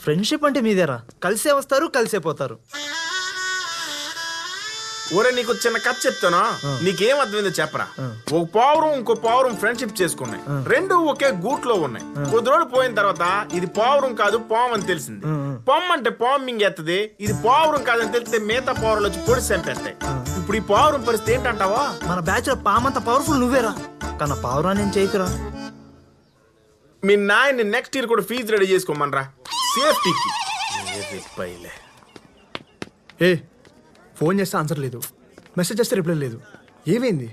Friendship అంటే మీదేరా, కలిసే వస్తారు కలిసే పోతారు. ఒరే నీకు చిన్న కథ చెప్తాను, నీకేం అర్థమైందో చెప్పరా. ఒక పావురం ఇంకో పావురం ఫ్రెండ్షిప్ చేసుకున్నాయి, రెండు ఒకే గూట్లో ఉన్నాయి. కొద్ది రోజులు పోయిన తర్వాత ఇది పావురం కాదు పాము అని తెలిసింది. పాము అంటే పాము మింగేస్తుంది, ఇది పావురం కాదని తెలిస్తే మిగతా పావురాలు వచ్చి పొడి చంపేస్తాయి. ఇప్పుడు ఈ పావురం పరిస్థితి ఏంటంటావా? మన బ్యాచ్ లో పామంత పవర్ఫుల్ నువ్వేరా, కానీ పావురాన్ని ఏం చేయకురా. మీ నాయన్ని నెక్స్ట్ ఇయర్ కూడా ఫీజు రెడీ చేసుకోమనరా, సేఫ్టీకి. ఏ ఫోన్ చేస్తే ఆన్సర్ లేదు, మెసేజ్ చేస్తే రిప్లై లేదు, ఏమైంది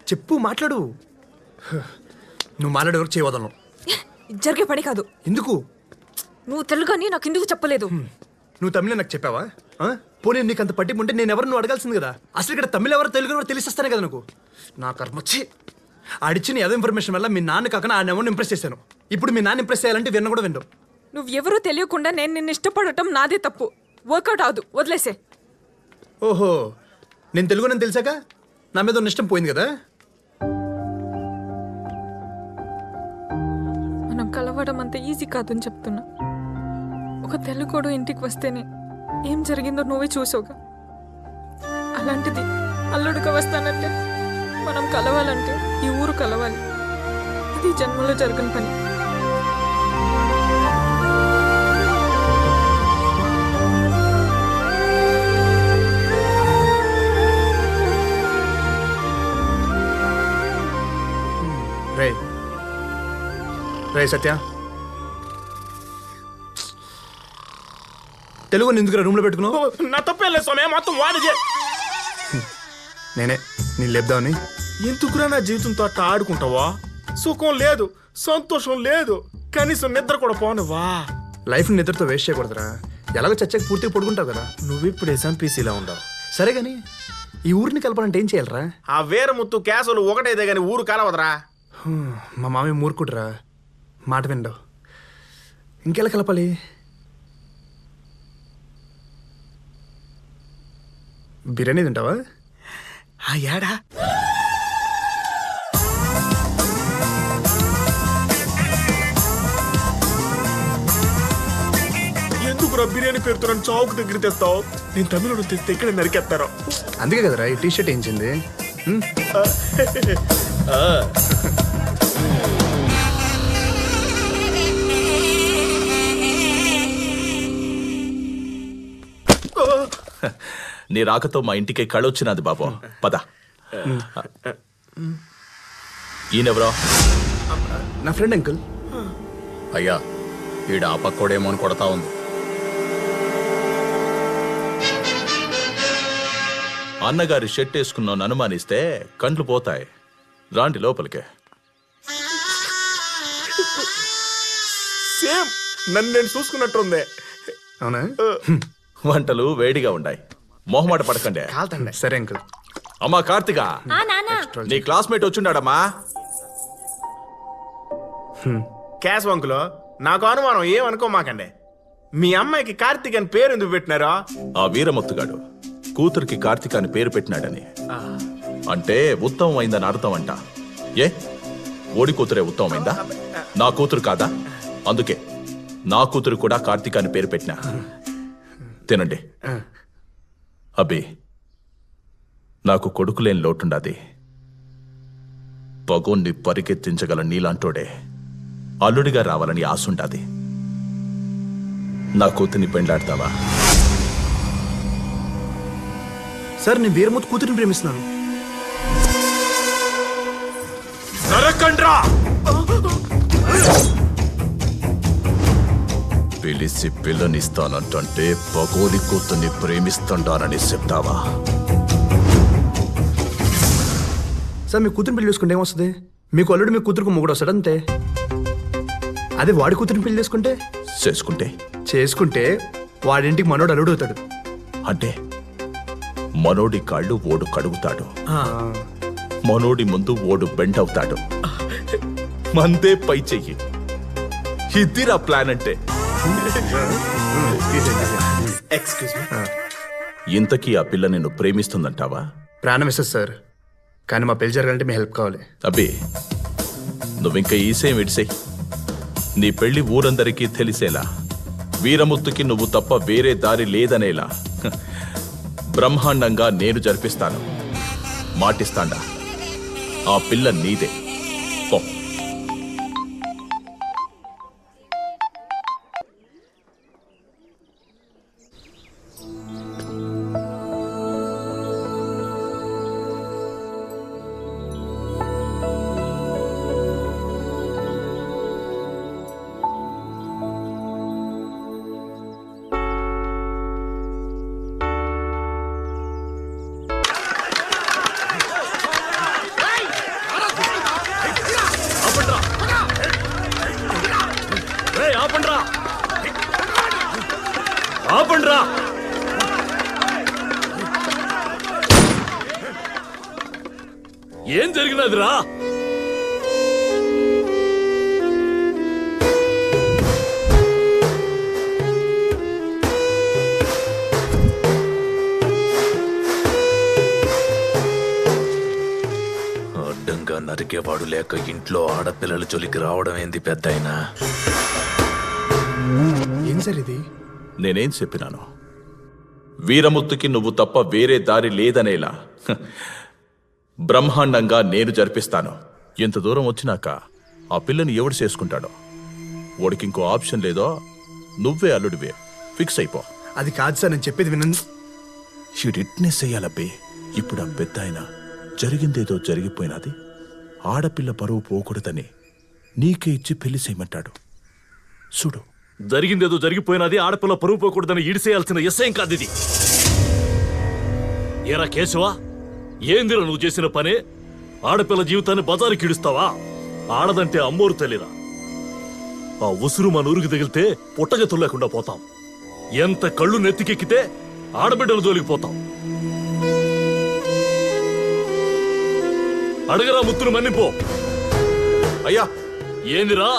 చెప్పు, మాట్లాడు. నువ్వు మాట్లాడే వరకు చేయవదలను. జరిగే పని కాదు. ఎందుకు? నువ్వు తెలుగు అని నాకు ఎందుకు చెప్పలేదు? నువ్వు తమిళ నాకు చెప్పావా? పోనీ నీకు అంత పట్టింపు ఉంటే నేను ఎవరు నువ్వు అడగాల్సింది కదా. అసలు ఇక్కడ తమిళ ఎవరు తెలుగు ఎవరు తెలిసిస్తానే కదా నాకు. నా కర్మ వచ్చి ఆడిచ్చిన ఏదో ఇన్ఫర్మేషన్ వల్ల మీ నాన్న కాకుండా ఆ ఎవరిని ఇంప్రెస్ చేశాను. ఇప్పుడు మీ నాన్న ఇంప్రెస్ చేయాలంటే విన్న కూడా వినరు. నువ్వు ఎవరో తెలియకుండా నేను నిన్ను ఇష్టపడటం నాదే తప్పు. వర్కౌట్ అవదు, వదిలేసే. ఓహో, నేను తెలుగు నేను తెలిసాక నా మీద ఉన్న ఇష్టం పోయింది కదా. మనం కలవడం అంత ఈజీ కాదని చెప్తున్నా. ఒక తెలుగుడు ఇంటికి వస్తేనే ఏం జరిగిందో నువ్వే చూసావుగా. అలాంటిది అల్లుడుగా వస్తానంటే, మనం కలవాలంటే ఈ ఊరు కలవాలి. అది జన్మలో జరగని పని. రే సత్య, తెలుగు ఎందుకు రూమ్లో పెట్టుకున్నావు? నా తప్పేలే సోమే, మొత్తం వాడి నేనే నేను లేపుదామని. ఎందుకురా నా జీవితంతో అట్లా ఆడుకుంటావా? సుఖం లేదు, సంతోషం లేదు, కనీసం నిద్ర కూడా పోనివా. Life నిద్రతో waste చేయకూడదురా. ఎలాగో చచ్చకి పూర్తిగా పడుకుంటావు కదా. నువ్వు ఇప్పుడు ఎస్ఎంపీసీలో ఉండవు. సరే కానీ ఈ ఊరిని కలపాలంటే ఏం చేయాలరా? ఆ వీరముత్తు క్యాసులు ఒకటైతే గానీ ఊరు కలవదరా. మా మామయ్య మూర్ఖుడురా, మాట వినడు. ఇంకెలా కలపాలి? బిర్యానీ తింటావా? ఏడా ఎందుకురా బిర్యానీ పేరుతో నన్ను చౌక్ దగ్గర తెస్తావు? నేను తమిళ తెస్తే ఇక్కడ నరికేస్తారో. అందుకే కదరా ఈ టీషర్ట్ వేయించింది. నీ రాకతో మా ఇంటికి కళొచ్చినది బాబు. పద. ఈయనెవరో? నా ఫ్రెండ్ అంకుల్. అయ్యా, ఈడ ఆ పక్కోడేమో అని కొడతా ఉంది. అన్నగారి షర్ట్ వేసుకున్నాను అనుమానిస్తే కండ్లు పోతాయి. రాండి లోపలికే. సేమ్ నన్ను నేను చూసుకున్నట్టుంది. అవునా? వంటలు వేడిగా ఉన్నాయి, మొహమాట పడకండి. సరే అంకుల్. అమ్మా కార్తిక, నీ క్లాస్మేట్ వచ్చిండాడమ్మా. క్యాష్ వంకులో నాకు అనుమానం, ఏమనుకోమాకండి. మీ అమ్మాయికి కార్తీక్ అని పేరు ఎందుకు పెట్టినారా? ఆ వీరముత్తుగాడు కూతురికి కార్తిక అని పేరు పెట్టినాడని. అంటే ఉత్తమమైందని అర్థం అంట. ఏ ఓడి కూతురే ఉత్తమమైందా? నా కూతురు కాదా? అందుకే నా కూతురు కూడా కార్తిక అని పేరు పెట్టినా. తినండి. అబ్బి, నాకు కొడుకులేని లోటుండాది. పగోన్ని పరిగెత్తించగల నీలాంటోడే అల్లుడిగా రావాలని ఆశుండాది. నా కూతుర్ని పెండ్లాడతావా? సార్, నేను వీరమూర్తి కూతురిని ప్రేమిస్తున్నాను. నరకండ్రా! పిలిచి పిల్లనిస్తానంటే పగోలి కూతుర్ని ప్రేమిస్తుండానని చెప్తావా? సార్, మీ కూతురిని పెళ్లి చేసుకుంటే ఏమొస్తుంది? మీకు అల్లుడు మీ కూతురుకు మొగుడు వస్తాడు అంతే. అదే వాడి కూతురిని పెళ్లి చేసుకుంటే వాడింటికి మనోడు అల్లుడు అవుతాడు. అంటే మనోడి కాళ్ళు ఓడు కడుగుతాడు, మనోడి ముందు ఓడు బెండ్ అవుతాడు. మందే పై చెయ్యి. ఇదిరా ప్లాన్ అంటే. ఎక్స్క్యూజ్ మీ, ఇంతకీ ఆ పిల్ల నిన్ను ప్రేమిస్తుందంటావా? ప్రాణం ఇస్తుంది సార్, కానీ మా పెళ్లి జరగాలంటే మీ హెల్ప్ కావాలి. అబ్బే, నువ్వింక ఈసేం విడిసేయి. నీ పెళ్లి ఊరందరికీ తెలిసేలా వీరముత్తుకి నువ్వు తప్ప వేరే దారి లేదనేలా బ్రహ్మాండంగా నేను జరిపిస్తాను. మాటిస్తాండా, ఆ పిల్ల నీదే. పో. ఏం జరిగినదిరా? అడ్డంగా నరికేవాడు లేక ఇంట్లో ఆడపిల్లల జోలికి రావడం ఏంది పెద్దాయనా? ఏం సార్ ఇది? నేనేం చెప్పినాను? వీరముత్తుకి నువ్వు తప్ప వేరే దారి లేదనేలా బ్రహ్మాండంగా నేను జరిపిస్తాను. ఇంత దూరం వచ్చినాక ఆ పిల్లని ఎవడు చేసుకుంటాడో, వాడికి ఇంకో ఆప్షన్ లేదో, నువ్వే అల్లుడివే, ఫిక్స్ అయిపో. అది కాదు సార్, నేను చెప్పేది వినండి. షిడిట్నెస్ అయ్యాలబ్బే. ఇప్పుడు ఆ పెద్ద ఆయన జరిగిందేదో జరిగిపోయినది, ఆడపిల్ల పరువు పోకూడదని నీకే ఇచ్చి పెళ్లి చేయమంటాడు. చూడు, జరిగిందేదో జరిగిపోయినది, ఆడపిల్ల పరువు పోకూడదని ఈడిసేయాల్సిన ఎస్ఐం కాదు ఇది. ఏరా కేశవా, ఏందిరా నువ్వు చేసిన పనే? ఆడపిల్ల జీవితాన్ని బజారుకి ఇడుస్తావా? ఆడదంటే అమ్మోరు తెలియరా? ఆ ఉసురు మన ఊరికి తగిలితే పుట్టగతులు లేకుండా పోతాం. ఎంత కళ్ళు నెత్తికెక్కితే ఆడబిడ్డల జోలికి పోతాం. అడగరా ముత్తును మన్నిపో. అయ్యా, ఏందిరా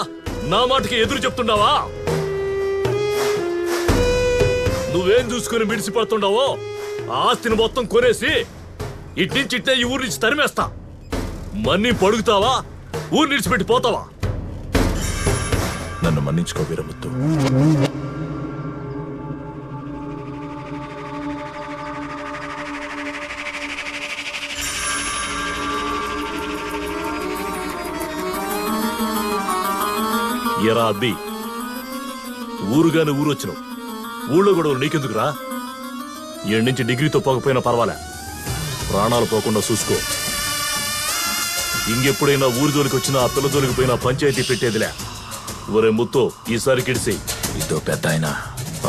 నా మాటకి ఎదురు చెప్తుండావా? నువ్వేం చూసుకుని మిడిసిపడుతుండావో ఆ ఆస్తిని మొత్తం కొనేసి ఇట్టించిట్టే ఈ ఊరి నుంచి తరిమేస్తా. మన్ని పడుగుతావా, ఊరు నిడిచిపెట్టి పోతావా? నన్ను మన్నించుకో వీరముత్తు. ఎరా అబ్బి, ఊరుగానే ఊరొచ్చినావు, ఊళ్ళో గొడవలు నీకెందుకురా? ఏడు నుంచి డిగ్రీతో పోకపోయినా పర్వాలే, ప్రాణాలు పోకుండా చూసుకో. ఇంకెప్పుడైనా ఊరి జోలికి వచ్చినా ఆ పిల్ల జోలికి పోయినా పంచాయతీ పెట్టేదిలే. ఒరే ముత్తు, ఈసారి కిడిసి. ఇదో పెద్దాయన,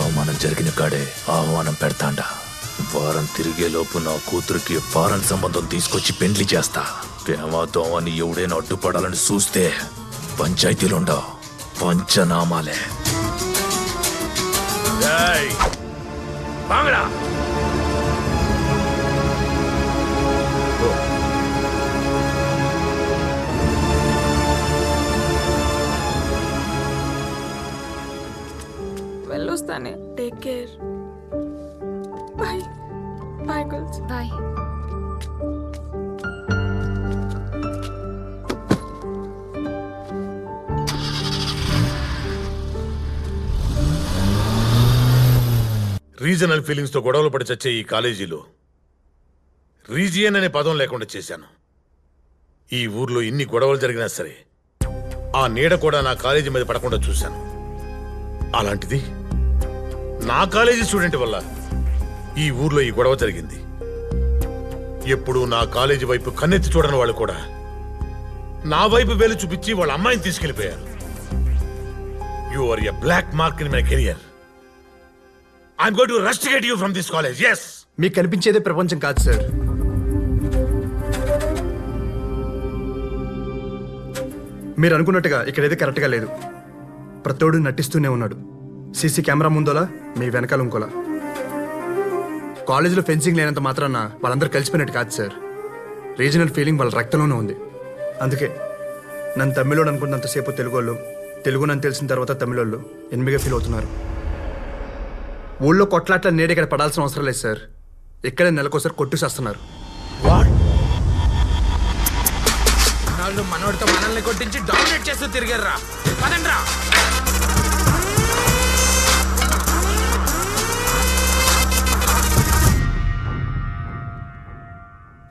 అవమానం జరిగిన కాడే ఆహ్వానం పెడతాండా. వారం తిరిగేలోపు నా కూతురికి ఫారెన్ సంబంధం తీసుకొచ్చి పెండ్లి చేస్తా. ప్రేమతో అని ఎవడైనా అడ్డుపడాలని చూస్తే పంచాయతీలుండవు, పంచనామాలే. వెళ్ళొస్తానే. Take care. Bye bye girls. Bye. Regional feelings తో గొడవలు పడి చచ్చే ఈ కాలేజీలో రీజియన్ అనే పదం లేకుండా చేశాను. ఈ ఊర్లో ఇన్ని గొడవలు జరిగినా సరే ఆ నీడ కూడా నా కాలేజీ మీద పడకుండా చూశాను. అలాంటిది నా కాలేజీ స్టూడెంట్ వల్ల ఈ ఊర్లో ఈ గొడవ జరిగింది. ఎప్పుడు నా కాలేజీ వైపు కన్నెత్తి చూడని వాళ్ళు కూడా నా వైపు వేలు చూపించి వాళ్ళ అమ్మాయిని తీసుకెళ్లిపోయారు. You are a black mark in my career. I'm going to rusticate you from this college, yes! మీకు కనిపించేదే ప్రపంచం కాదు సార్. మీరు అనుకున్నట్టుగా ఇక్కడైతే కరెక్ట్గా లేదు. ప్రతోడు నటిస్తూనే ఉన్నాడు. సీసీ కెమెరా ముందోలా, మీ వెనకాల ఇంకోలా. కాలేజీలో ఫెన్సింగ్ లేనంత మాత్రాన వాళ్ళందరూ కలిసిపోయినట్టు కాదు సార్. రీజనల్ ఫీలింగ్ వాళ్ళ రక్తంలోనే ఉంది. అందుకే నన్ను తమిళోడు అనుకున్నంతసేపు తెలుగోళ్ళు, తెలుగు నన్ను తెలిసిన తర్వాత తమిళోళ్ళు ఎనిమిగా ఫీల్ అవుతున్నారు. ఊళ్ళో కొట్లాట్ల నేడు ఇక్కడ పడాల్సిన అవసరం లేదు సార్. ఇక్కడే నెలకోసారి కొట్టుసేస్తున్నారు. మనోడితో మనల్ని కొట్టించి డామినేట్ చేస్తూ తిరిగారా. పదండ్రా.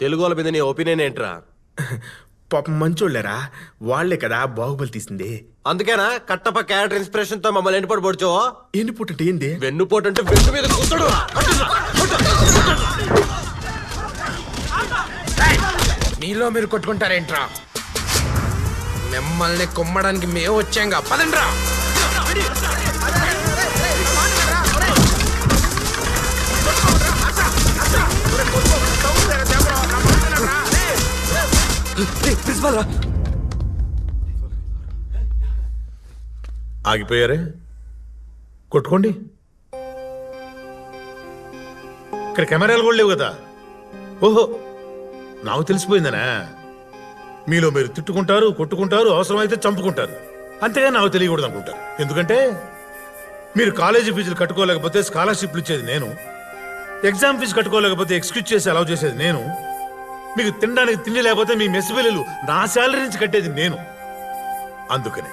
తెలుగు వాళ్ళ మీద నీ ఒపీనియన్ ఏంట్రా? పాపం మంచోళ్ళరా, వాళ్లే కదా బాహుబలి తీసింది. అందుకేనా కట్టప్ప క్యారెక్టర్ ఇన్స్పిరేషన్ తో మమ్మల్ని ఎండిపోటు పొడిచావో? ఎన్నిపోటు అంటే ఏంది? వెన్నుపోటు అంటే వెన్ను మీద కూర్చోడు. మీలో మీరు కొట్టుకుంటారేంట్రా? మిమ్మల్ని కుమ్మడానికి మేము వచ్చాంగా, పదండ్రా. ఆగిపోయారే, కొట్టుకోండి. ఇక్కడ కెమెరాలు కూడా లేవు కదా. ఓహో, నాకు తెలిసిపోయిందనా? మీలో మీరు తిట్టుకుంటారు, కొట్టుకుంటారు, అవసరమైతే చంపుకుంటారు. అంతేగా నాకు తెలియకూడదు అనుకుంటారు. ఎందుకంటే మీరు కాలేజీ ఫీజులు కట్టుకోలేకపోతే స్కాలర్షిప్లు ఇచ్చేది నేను, ఎగ్జామ్ ఫీజు కట్టుకోలేకపోతే ఎక్స్క్యూజ్ చేసి అలౌ చేసేది నేను, మీకు తినడానికి తిండి లేకపోతే మీ మెస్ బిల్లులు నా శాలరీ నుంచి కట్టేది నేను. అందుకని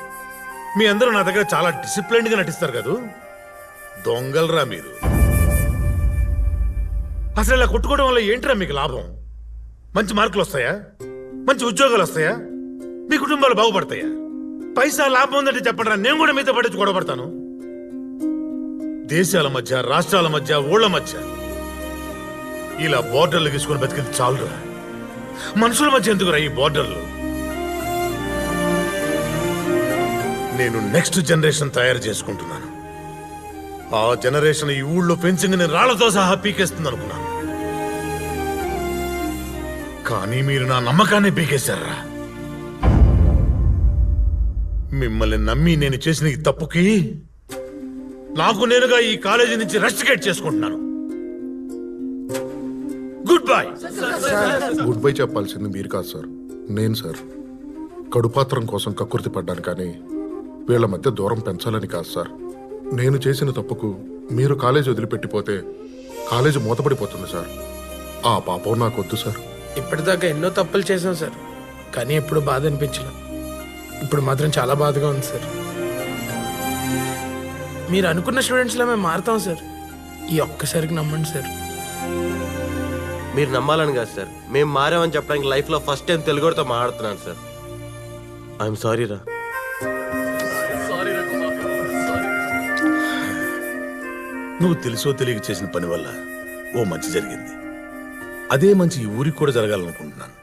మీ అందరూ నా దగ్గర చాలా డిసిప్లైన్డ్ గా నటిస్తారు కదా. దొంగలరా మీరు. అసలు ఇలా కొట్టుకోవడం వల్ల ఏంట్రా మీకు లాభం? మంచి మార్కులు వస్తాయా? మంచి ఉద్యోగాలు వస్తాయా? మీ కుటుంబాలు బాగుపడతాయా? పైసా లాభం ఉందంటే చెప్పండి, నేను కూడా మీతో పడించి గొడవపడతాను. దేశాల మధ్య, రాష్ట్రాల మధ్య, ఊళ్ళ మధ్య ఇలా బోర్డర్లు తీసుకుని బతికింది చాలురా. మనుషుల మధ్య ఎందుకురా ఈ బోర్డర్లు? నేను నెక్స్ట్ జనరేషన్ తయారు చేసుకుంటున్నాను. ఆ జనరేషన్ ఈ ఊళ్ళో ఫెన్సింగ్ నేను రాళ్లతో సహా పీకేస్తుంది అనుకున్నాను. కానీ మీరు నా నమ్మకాన్ని పీకేశారా. మిమ్మల్ని నమ్మి నేను చేసిన ఈ తప్పుకి నాకు నేనుగా ఈ కాలేజీ నుంచి రెస్టికేట్ చేసుకుంటున్నాను. Good bye. గుడ్ బై చెప్పాల్సింది మీరు కాదు సార్, నేను సార్. కడుపాత్రం కోసం కక్కుర్తి పడ్డాను కానీ వీళ్ళ మధ్య దూరం పెంచాలని కాదు సార్. నేను చేసిన తప్పుకు మీరు కాలేజీ వదిలిపెట్టిపోతే కాలేజీ మూతపడిపోతుంది సార్. ఆ పాపం నాకు వద్దు సార్. ఇప్పటిదాకా ఎన్నో తప్పులు చేశాం సార్, కానీ ఎప్పుడు బాధ అనిపించలేదు. ఇప్పుడు మాత్రం చాలా బాధగా ఉంది సార్. మీరు అనుకున్న స్టూడెంట్స్లా మేము మారుతాం సార్. ఈ ఒక్కసారికి నమ్మండి సార్. మీరు నమ్మాలని కాదు సార్, మేము మారామని చెప్పడానికి లైఫ్ లో ఫస్ట్ టైం తెలుగుతో మాట్లాడుతున్నాను సార్. ఐఎమ్ సారీ రా. నువ్వు తెలుసో తెలియక చేసిన పని వల్ల ఓ మంచి జరిగింది. అదే మంచి ఈ ఊరికి కూడా జరగాలనుకుంటున్నాను.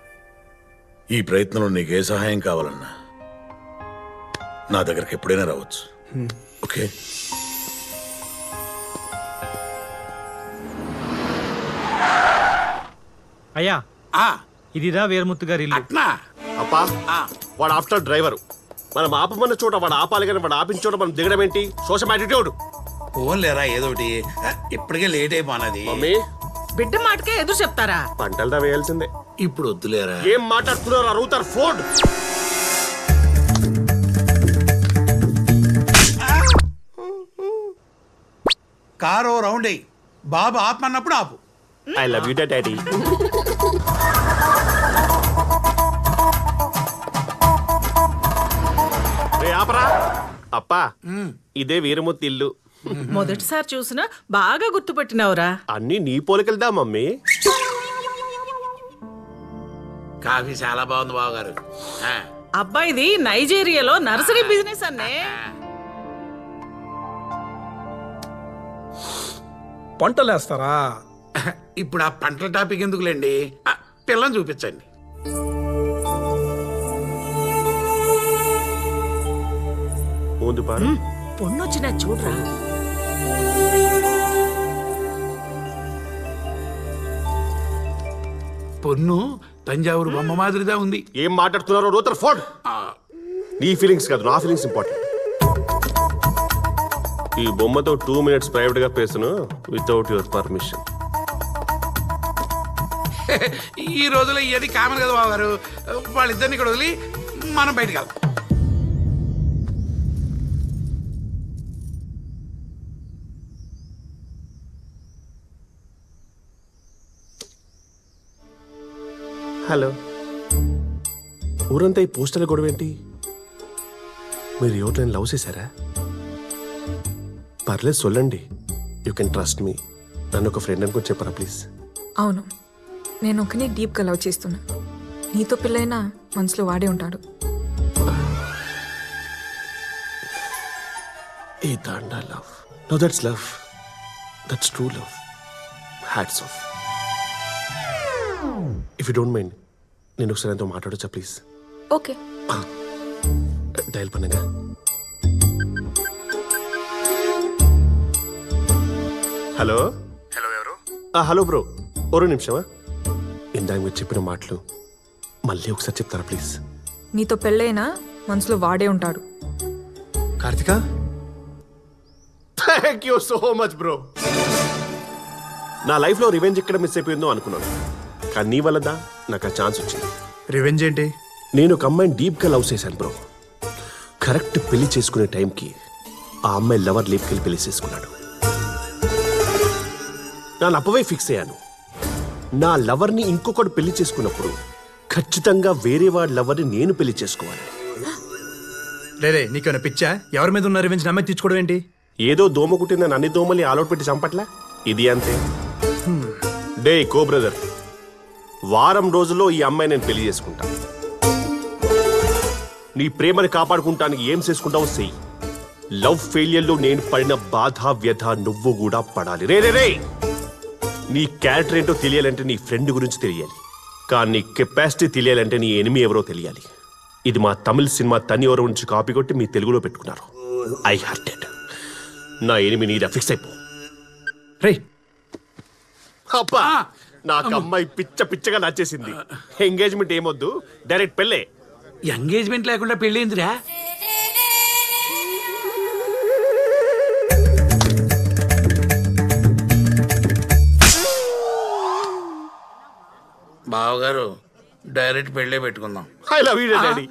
ఈ ప్రయత్నంలో నీకు ఏ సహాయం కావాలన్నా నా దగ్గరికి ఎప్పుడైనా రావచ్చు. ఓకే? అయ్యా, ఇదిరా వీరముత్తు గారి ఇల్లు. అప్పా, వాడు ఆఫ్టర్ డ్రైవరు. మనం ఆపమన్న చోట వాడు ఆపాలి, కానీ వాడు ఆపిన చోట మనం దిగడం ఏంటి? Social attitude. ఫోన్ లేరా ఏదో ఒకటి, ఇప్పటికే లేట్ అయిపోనది. మమ్మీ, బిడ్డ మాటకే ఎదురు చెప్తారా? పంటలతో వేయాల్సిందే. ఇప్పుడు వద్దులేరా. ఏం మాట్లాడుతున్నారు? అరుగుతారు ఫోన్. కారు రౌండ్ అయ్యి బాబు ఆపమన్నప్పుడు ఆపు. I love you daddy. ఆపరా. అప్పా, ఇదే వీరమూర్తి ఇల్లు. మొదటిసారి చూసినా బాగా గుర్తుపట్టినవురా. అన్ని నీ పోలికెళ్దా మమ్మీ? కాఫీ చాలా బాగుంది బావగారు. అబ్బాయిది నైజీరియాలో నర్సరీ బిజినెస్ అన్నే. పంటలేస్తారా? ఇప్పుడు ఆ పంటల టాపిక్ ఎందుకులేండి, పిల్లని చూపించండి. పొన్నొచ్చిన చూడరా. పొన్ను తంజావూరు బొమ్మ మాదిరిగా ఉంది. ఏం మాట్లాడుతున్నారో రోతర్ ఫోన్. నీ ఫీలింగ్స్ కాదు, నా ఫీలింగ్స్ ఇంపార్టెంట్. ఈ బొమ్మతో 2 minutes ప్రైవేట్ గా పేసును వితౌట్ యువర్ పర్మిషన్. ఈ రోజులో ఇవన్నీ కామన్ కదా బావగారు. వాళ్ళిద్దరిని ఇక్కడ వదిలి మనం బయటకు వెళ్దాం. హలో, ఊరంతా ఈ పోస్టర్ల గొడవ ఏంటి? మీరు ఎవరిని లవ్ చేశారా? పర్లేదు సొల్లండి. You can trust me. నన్ను ఒక ఫ్రెండ్ అనుకుని చెప్పరా ప్లీజ్? అవును, నేను ఒకని డీప్గా లవ్ చేస్తున్నా. నీతో పెళ్ళైనా మనసులో వాడే ఉంటాడు. ఏ దాండా love. No that's love. That's true love. Hats off. If you don't mind నేను ఒకసారి ఎంతో మాట్లాడొచ్చా ప్లీజ్? ఓకే. డయల్ பண்ணுங்க. హలో. హలో ఎవరు? హలో బ్రో, ఒరు నిమిషమా. ఇందాక మీరు చెప్పిన మాటలు మళ్ళీ ఒకసారి చెప్తారా ప్లీజ్? నీతో పెళ్ళైనా మనసులో వాడే ఉంటాడు. Karthika, thank you so much bro. నా లైఫ్లో రివెంజ్ ఎక్కడ మిస్ అయిపోయిందో అనుకున్నాను, కానీ నీ వల్లదా నాకు ఆ ఛాన్స్ వచ్చింది. రివెంజ్ ఏంటి? నేను ఒక అమ్మాయిని డీప్గా లవ్ చేశాను బ్రో. కరెక్ట్ పెళ్లి చేసుకునే టైంకి ఆ అమ్మాయి లవర్ లేపుకెళ్ళి పెళ్లి చేసుకున్నాడు. నేను అప్పవే ఫిక్స్ అయ్యాను, నా లవర్ని ఇంకొకడు పెళ్లి చేసుకున్నప్పుడు ఖచ్చితంగా వేరే వాడి లవర్ని నేను పెళ్లి చేసుకోవాలి. లేదే, నీకేమైనా పిచ్చా? ఎవరి మీద ఉన్న రివెంజ్ నమ్మే తీర్చుకోవడం ఏంటి? ఏదో దోమ కుట్టిందని అన్ని దోమల్ని ఆలోట్ పెట్టి చంపట్లా, ఇది అంతే. డే కో బ్రదర్, వారం రోజుల్లో ఈ అమ్మాయి నేను పెళ్లి చేసుకుంటా. నీ ప్రేమని కాపాడుకుంటానికి ఏం చేసుకుంటావో చెయ్యి. లవ్ ఫెయిలియర్లో నేను పడిన బాధ వ్యధ నువ్వు కూడా పడాలి. రే రే రే, నీ క్యారెక్టర్ ఏంటో తెలియాలంటే నీ ఫ్రెండ్ గురించి తెలియాలి, కానీ నీ కెపాసిటీ తెలియాలంటే నీ ఎనిమి ఎవరో తెలియాలి. ఇది మా తమిళ సినిమా తని ఎవరో నుంచి కాపీ కొట్టి మీ తెలుగులో పెట్టుకున్నారు. I hearted. నా ఎనిమి నీదా, ఫిక్స్ అయిపో. రే అబ్బా, నాకు అమ్మాయి పిచ్చ పిచ్చగా నచ్చేసింది. ఎంగేజ్మెంట్ ఏమొద్దు, డైరెక్ట్ పెళ్ళే. ఎంగేజ్మెంట్ లేకుండా పెళ్ళేందిరా? బావగారు, డైరెక్ట్ పెళ్ళే పెట్టుకుందాం. I love you daddy.